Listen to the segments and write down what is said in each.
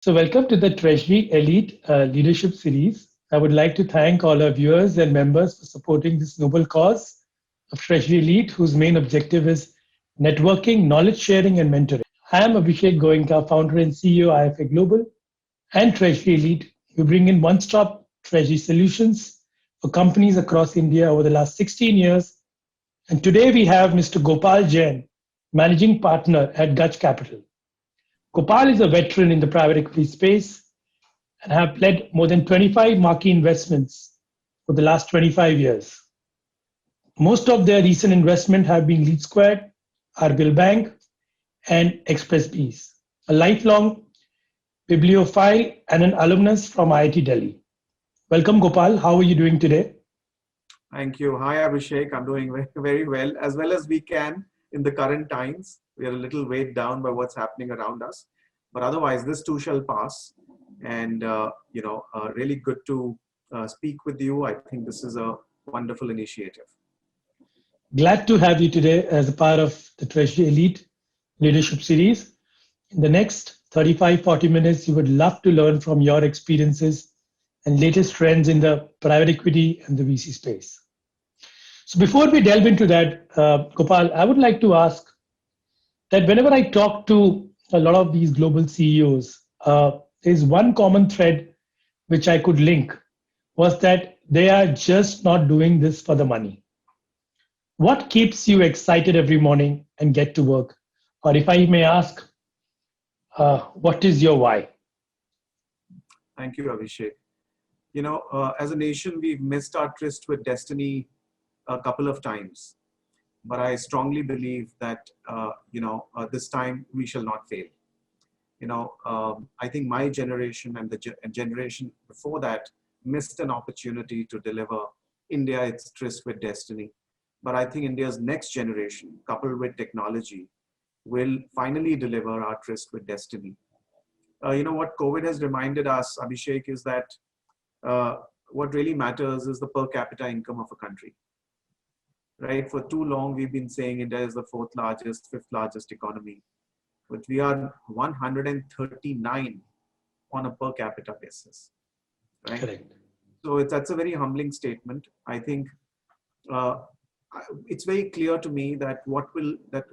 So, welcome to the Treasury Elite Leadership Series. I would like to thank all our viewers and members for supporting this noble cause of Treasury Elite, whose main objective is networking, knowledge sharing, and mentoring. I am Abhishek Goenka, founder and CEO IFA Global and Treasury Elite. We bring in one stop treasury solutions for companies across India over the last 16 years. And today we have Mr. Gopal Jain, managing partner at Dutch Capital. Gopal is a veteran in the private equity space and have led more than 25 marquee investments for the last 25 years. Most of their recent investment have been Lead Squared, Arbil Bank, and ExpressBees. A lifelong bibliophile and an alumnus from IIT Delhi. Welcome, Gopal. How are you doing today? Thank you. Hi, Abhishek. I'm doing very well as we can in the current times. We are a little weighed down by what's happening around us. But otherwise, this too shall pass. And, really good to speak with you. I think this is a wonderful initiative. Glad to have you today as a part of the Treasury Elite Leadership Series. In the next 35-40 minutes, we would love to learn from your experiences and latest trends in the private equity and the VC space. So before we delve into that, Gopal, I would like to ask that whenever I talk to a lot of these global CEOs, there's one common thread which I could link was that they are just not doing this for the money. What keeps you excited every morning and get to work? Or if I may ask, what is your why? Thank you, Abhishek. As a nation, we've missed our tryst with destiny a couple of times. But I strongly believe that, this time we shall not fail. I think my generation and the generation before that missed an opportunity to deliver India its tryst with destiny. But I think India's next generation, coupled with technology, will finally deliver our tryst with destiny. What COVID has reminded us, Abhishek, is that what really matters is the per capita income of a country. Right? For too long, we've been saying India is the fourth largest, fifth largest economy, but we are 139 on a per capita basis. Right? Correct. So that's a very humbling statement. I think it's very clear to me that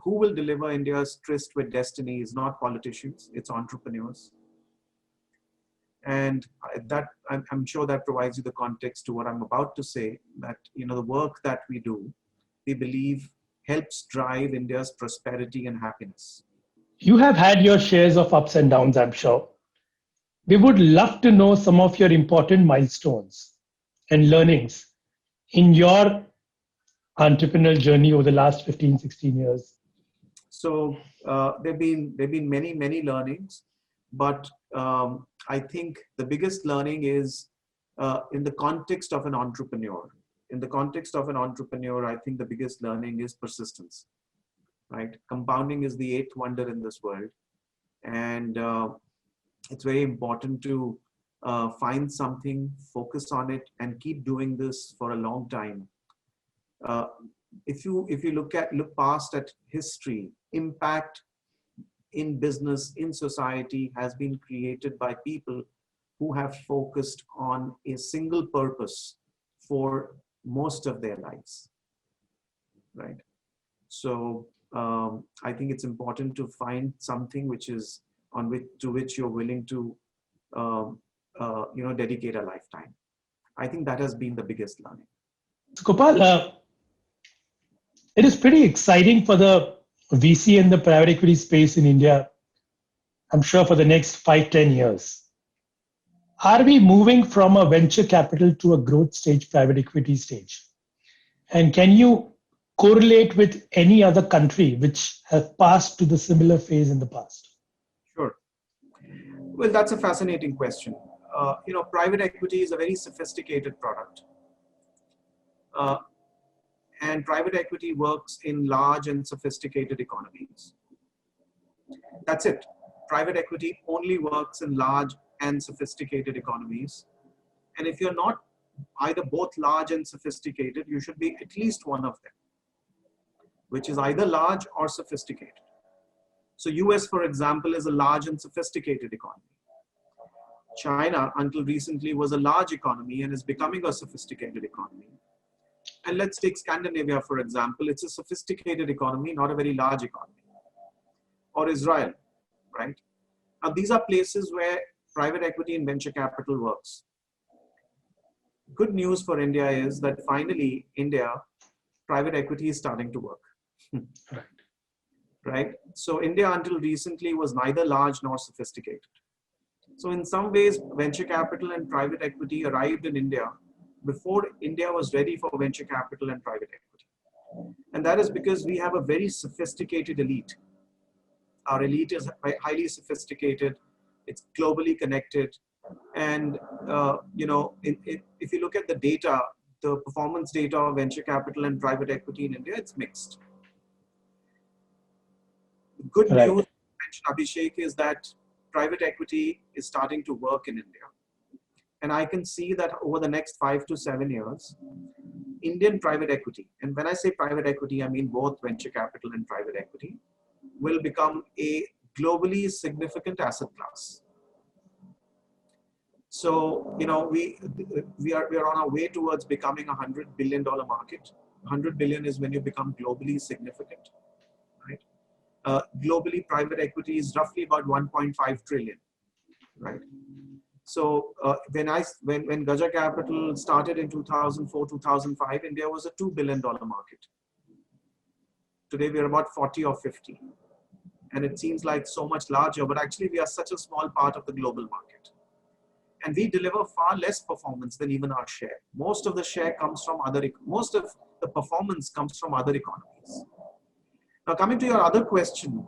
who will deliver India's tryst with destiny is not politicians, it's entrepreneurs. And that I'm sure that provides you the context to what I'm about to say, that the work that we do, we believe helps drive India's prosperity and happiness. You have had your shares of ups and downs, I'm sure. We would love to know some of your important milestones and learnings in your entrepreneurial journey over the last 15, 16 years. So there've been many learnings, but I think the biggest learning is in the context of an entrepreneur. In the context of an entrepreneur, I think the biggest learning is persistence. Right? Compounding is the eighth wonder in this world, and it's very important to find something, focus on it, and keep doing this for a long time. If you look past at history, impact in business, in society has been created by people who have focused on a single purpose for most of their lives. Right? So I think it's important to find something to which you're willing to dedicate a lifetime. I think that has been the biggest learning. Gopal, it is pretty exciting for the VC and the private equity space in India, I'm sure for the next 5-10 years. Are we moving from a venture capital to a growth stage, private equity stage? And can you correlate with any other country which have passed to the similar phase in the past? Sure. Well, that's a fascinating question. Private equity is a very sophisticated product. And private equity works in large and sophisticated economies. That's it. Private equity only works in large and sophisticated economies. And if you're not either both large and sophisticated, you should be at least one of them, which is either large or sophisticated. So US, for example, is a large and sophisticated economy. China, until recently, was a large economy and is becoming a sophisticated economy. And let's take Scandinavia, for example. It's a sophisticated economy, not a very large economy. Or Israel, right? Now, these are places where private equity and venture capital works. Good news for India is that finally, India, private equity is starting to work. Right? So India, until recently, was neither large nor sophisticated. So in some ways, venture capital and private equity arrived in India before India was ready for venture capital and private equity. And that is because we have a very sophisticated elite. Our elite is highly sophisticated. It's globally connected. And, if you look at the data, the performance data of venture capital and private equity in India, it's mixed. Good news, Abhishek, is that private equity is starting to work in India. And I can see that over the next 5 to 7 years, Indian private equity, and when I say private equity, I mean both venture capital and private equity, will become a globally significant asset class. So, we are on our way towards becoming a $100 billion market. 100 billion is when you become globally significant, right? Globally, private equity is roughly about 1.5 trillion, right? So when Gaja Capital started in 2004, 2005, India was a $2 billion market. Today we're about 40 or 50. And it seems like so much larger, but actually we are such a small part of the global market. And we deliver far less performance than even our share. Most of the share comes from most of the performance comes from other economies. Now coming to your other question,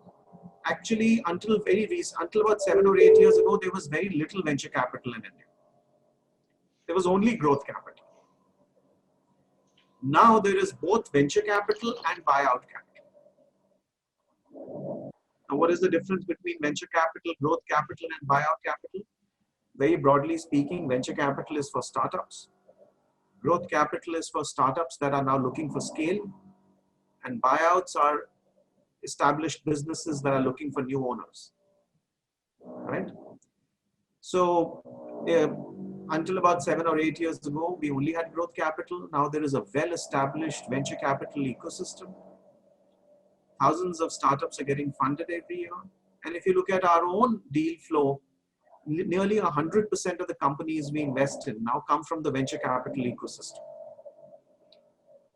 actually until about 7 or 8 years ago, there was very little venture capital in India. There was only growth capital. Now there is both venture capital and buyout capital. Now what is the difference between venture capital, growth capital and buyout capital? Very broadly speaking, venture capital is for startups. Growth capital is for startups that are now looking for scale. And buyouts are established businesses that are looking for new owners, right? So until about 7 or 8 years ago, we only had growth capital. Now there is a well-established venture capital ecosystem. Thousands of startups are getting funded every year. And if you look at our own deal flow, nearly 100% of the companies we invest in now come from the venture capital ecosystem.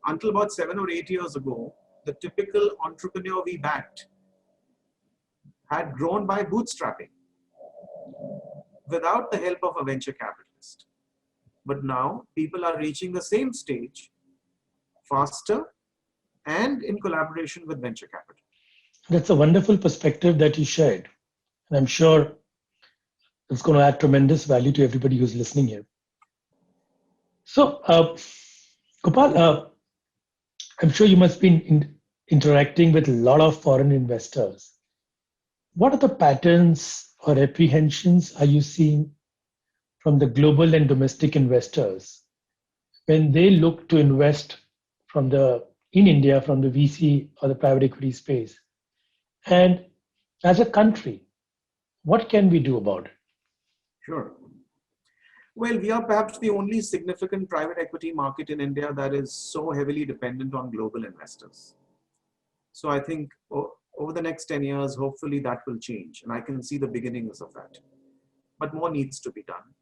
Until about 7 or 8 years ago, the typical entrepreneur we backed had grown by bootstrapping without the help of a venture capitalist. But now people are reaching the same stage faster and in collaboration with venture capital. That's a wonderful perspective that you shared. And I'm sure it's going to add tremendous value to everybody who's listening here. So, Gopal, I'm sure you must be interacting with a lot of foreign investors. What are the patterns or apprehensions are you seeing from the global and domestic investors when they look to invest in India from the VC or the private equity space? And as a country, what can we do about it? Sure. Well, we are perhaps the only significant private equity market in India that is so heavily dependent on global investors. So I think over the next 10 years, hopefully that will change. And I can see the beginnings of that. But more needs to be done.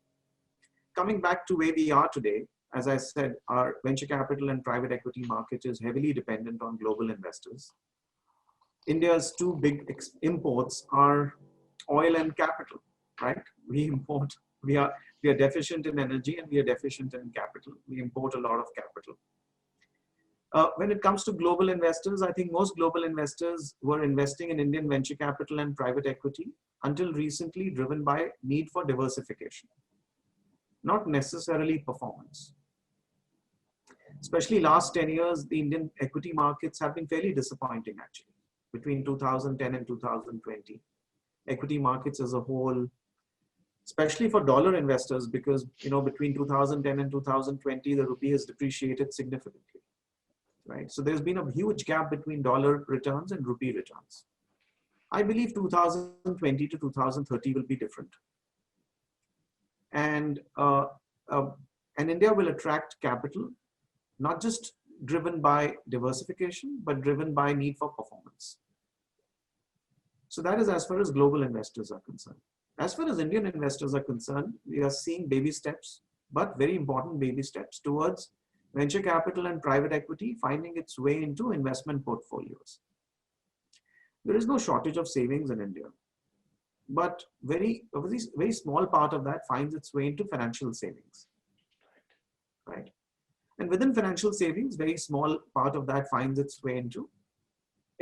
Coming back to where we are today, as I said, our venture capital and private equity market is heavily dependent on global investors. India's two big imports are oil and capital, right? We are deficient in energy and we are deficient in capital. We import a lot of capital. When it comes to global investors, I think most global investors were investing in Indian venture capital and private equity until recently, driven by need for diversification, not necessarily performance. Especially last 10 years, the Indian equity markets have been fairly disappointing actually. Between 2010 and 2020, equity markets as a whole, especially for dollar investors, because between 2010 and 2020, the rupee has depreciated significantly, right? So there's been a huge gap between dollar returns and rupee returns. I believe 2020 to 2030 will be different. and uh, uh, and India will attract capital, not just driven by diversification, but driven by need for performance. So that is as far as global investors are concerned. As far as Indian investors are concerned, we are seeing baby steps, but very important baby steps towards venture capital and private equity finding its way into investment portfolios. There is no shortage of savings in India, but very small part of that finds its way into financial savings, right? And within financial savings, very small part of that finds its way into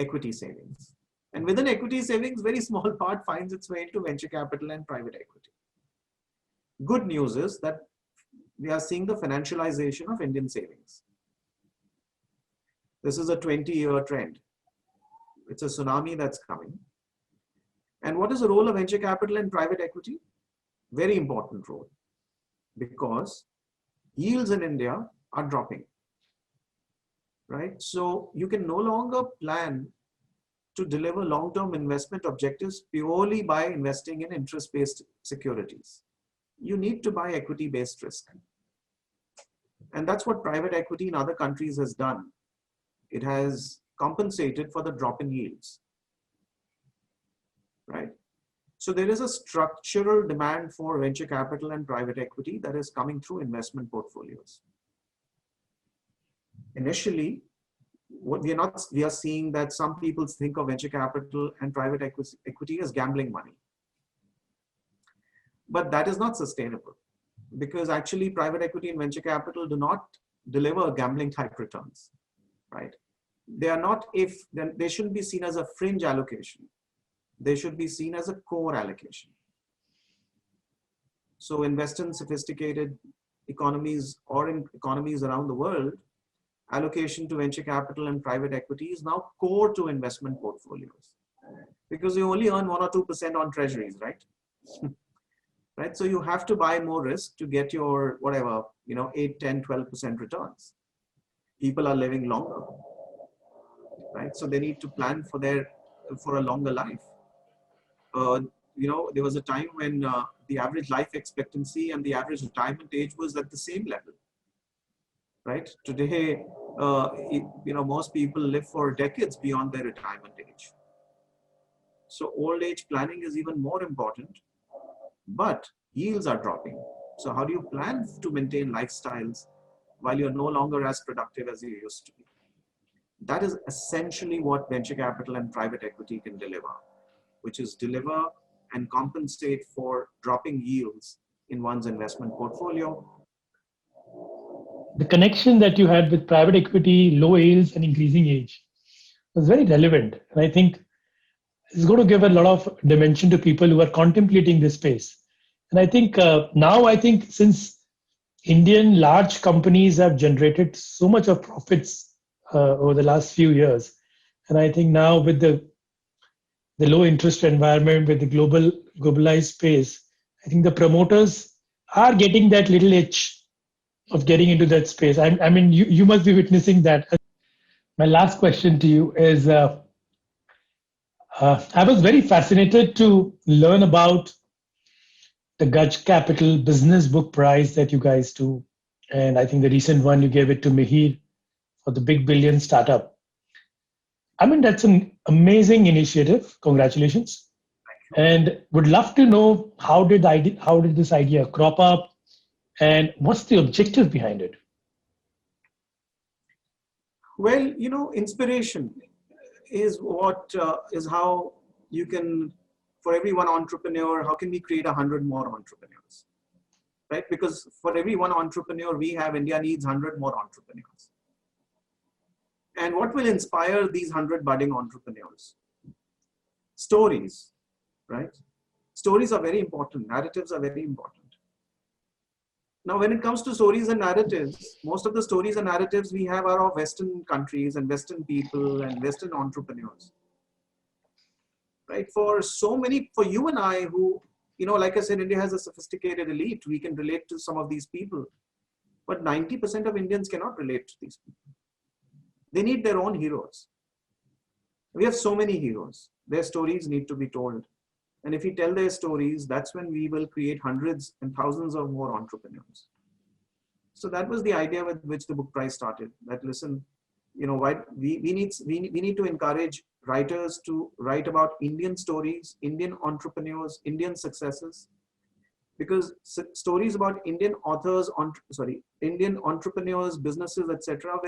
equity savings. And within equity savings, very small part finds its way into venture capital and private equity. Good news is that we are seeing the financialization of Indian savings. This is a 20-year trend. It's a tsunami that's coming. And what is the role of venture capital and private equity? Very important role, because yields in India are dropping, right? So you can no longer plan to deliver long-term investment objectives purely by investing in interest-based securities. You need to buy equity-based risk. And that's what private equity in other countries has done. It has compensated for the drop in yields, right? So there is a structural demand for venture capital and private equity that is coming through investment portfolios. Initially, what we are seeing that some people think of venture capital and private equity as gambling money. But that is not sustainable, because actually private equity and venture capital do not deliver gambling type returns, right? They are not, they shouldn't be seen as a fringe allocation. They should be seen as a core allocation. So invest in sophisticated economies or in economies around the world, allocation to venture capital and private equity is now core to investment portfolios, because you only earn 1 or 2% on treasuries, right? Right? So you have to buy more risk to get your whatever, 8, 10, 12% returns. People are living longer, right? So they need to plan for a longer life. There was a time when the average life expectancy and the average retirement age was at the same level, right? Today, most people live for decades beyond their retirement age. So old age planning is even more important, but yields are dropping. So how do you plan to maintain lifestyles while you're no longer as productive as you used to be? That is essentially what venture capital and private equity can deliver, which is deliver and compensate for dropping yields in one's investment portfolio. The connection that you had with private equity, low yields, and increasing age was very relevant. And I think it's going to give a lot of dimension to people who are contemplating this space. And I think since Indian large companies have generated so much of profits over the last few years, and I think now with the low interest environment, with the globalized space, I think the promoters are getting that little itch of getting into that space. I mean, you must be witnessing that. My last question to you is, I was very fascinated to learn about the Gaj Capital Business Book Prize that you guys do. And I think the recent one you gave it to Mihir for the Big Billion Startup. I mean, that's an amazing initiative. Congratulations. And would love to know how did this idea crop up and what's the objective behind it? Well, inspiration is is how you can, for every one entrepreneur, how can we create 100 more entrepreneurs, right? Because for every one entrepreneur we have, India needs 100 more entrepreneurs. And what will inspire these 100 budding entrepreneurs? Stories, right? Stories are very important. Narratives are very important. Now, when it comes to stories and narratives, most of the stories and narratives we have are of Western countries and Western people and Western entrepreneurs, right? For you and I who, like I said, India has a sophisticated elite. We can relate to some of these people, but 90% of Indians cannot relate to these people. They need their own heroes. We have so many heroes. Their stories need to be told. And if we tell their stories, that's when we will create hundreds and thousands of more entrepreneurs. So that was the idea with which the book prize started. That listen, why we need to encourage writers to write about Indian stories, Indian entrepreneurs, Indian successes, because stories about Indian authors, Indian entrepreneurs, businesses, etc.,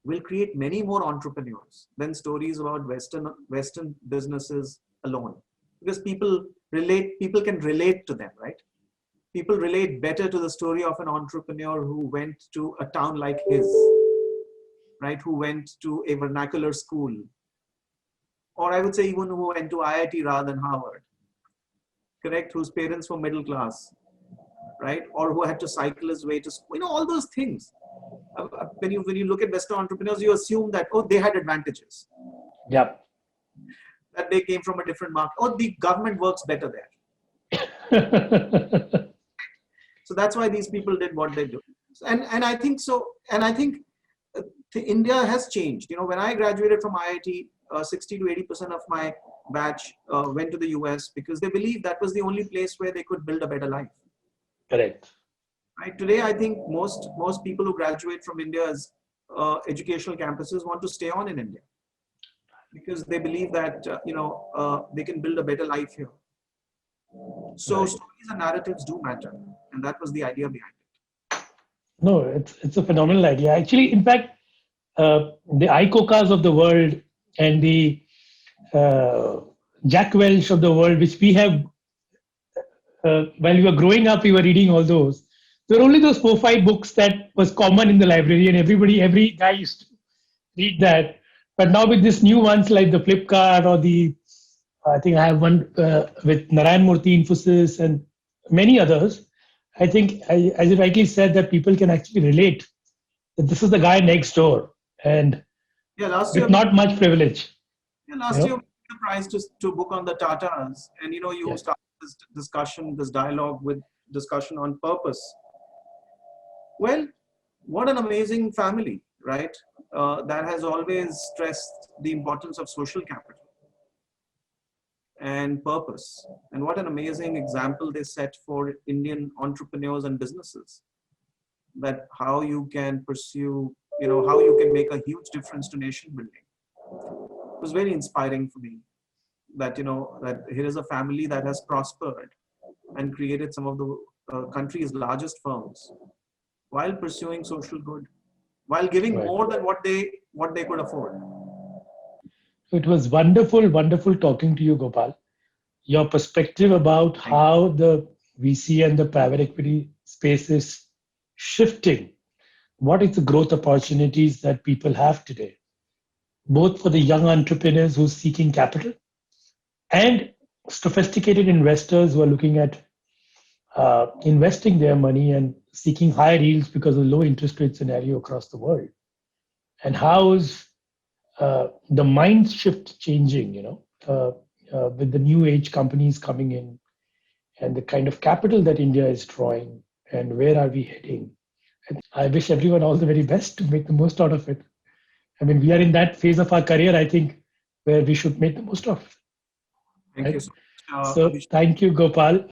will create many more entrepreneurs than stories about Western businesses alone, because people can relate to them, right? People relate better to the story of an entrepreneur who went to a town like his, right? Who went to a vernacular school, or I would say even who went to IIT rather than Harvard, correct? Whose parents were middle class, right? Or who had to cycle his way to school, all those things. When you look at Western entrepreneurs, you assume that, oh, they had advantages. Yep. That they came from a different market. Oh, the government works better there. So that's why these people did what they do. And I think so. And I think India has changed. When I graduated from IIT, 60 to 80% of my batch went to the US because they believed that was the only place where they could build a better life. Correct. Right. Today, I think most people who graduate from India's educational campuses want to stay on in India because they believe that they can build a better life here. So Right. stories and narratives do matter, and that was the idea behind it. No, it's a phenomenal idea. Actually, in fact, the ICOCAs of the world and the Jack Welch of the world, which we have, while we were growing up, we were reading all those. There were only those 4, 5 books that was common in the library, and every guy used to read that. But now with these new ones like the Flipkart or I think I have one with Narayan Murthy, Infosys, and many others. I think, as you rightly said, that people can actually relate that this is the guy next door, and Last with year, not much privilege. last year we took the prize to book on the Tatas, and you Yes. start this discussion, this dialogue with discussion on purpose. Well, what an amazing family, right? That has always stressed the importance of social capital and purpose. And what an amazing example they set for Indian entrepreneurs and businesses, that how you can pursue, how you can make a huge difference to nation building. It was very inspiring for me that, that here is a family that has prospered and created some of the country's largest firms while pursuing social good, while giving Right. more than what they could afford. It was wonderful talking to you, Gopal. Your perspective about how the VC and the private equity space is shifting. What is the growth opportunities that people have today, both for the young entrepreneurs who's seeking capital and sophisticated investors who are looking at investing their money and seeking higher yields because of low interest rate scenario across the world. And how is the mind shift changing, with the new age companies coming in and the kind of capital that India is drawing and where are we heading? And I wish everyone all the very best to make the most out of it. I mean, we are in that phase of our career, I think, where we should make the most of it. Thank you so much. So thank you, Gopal.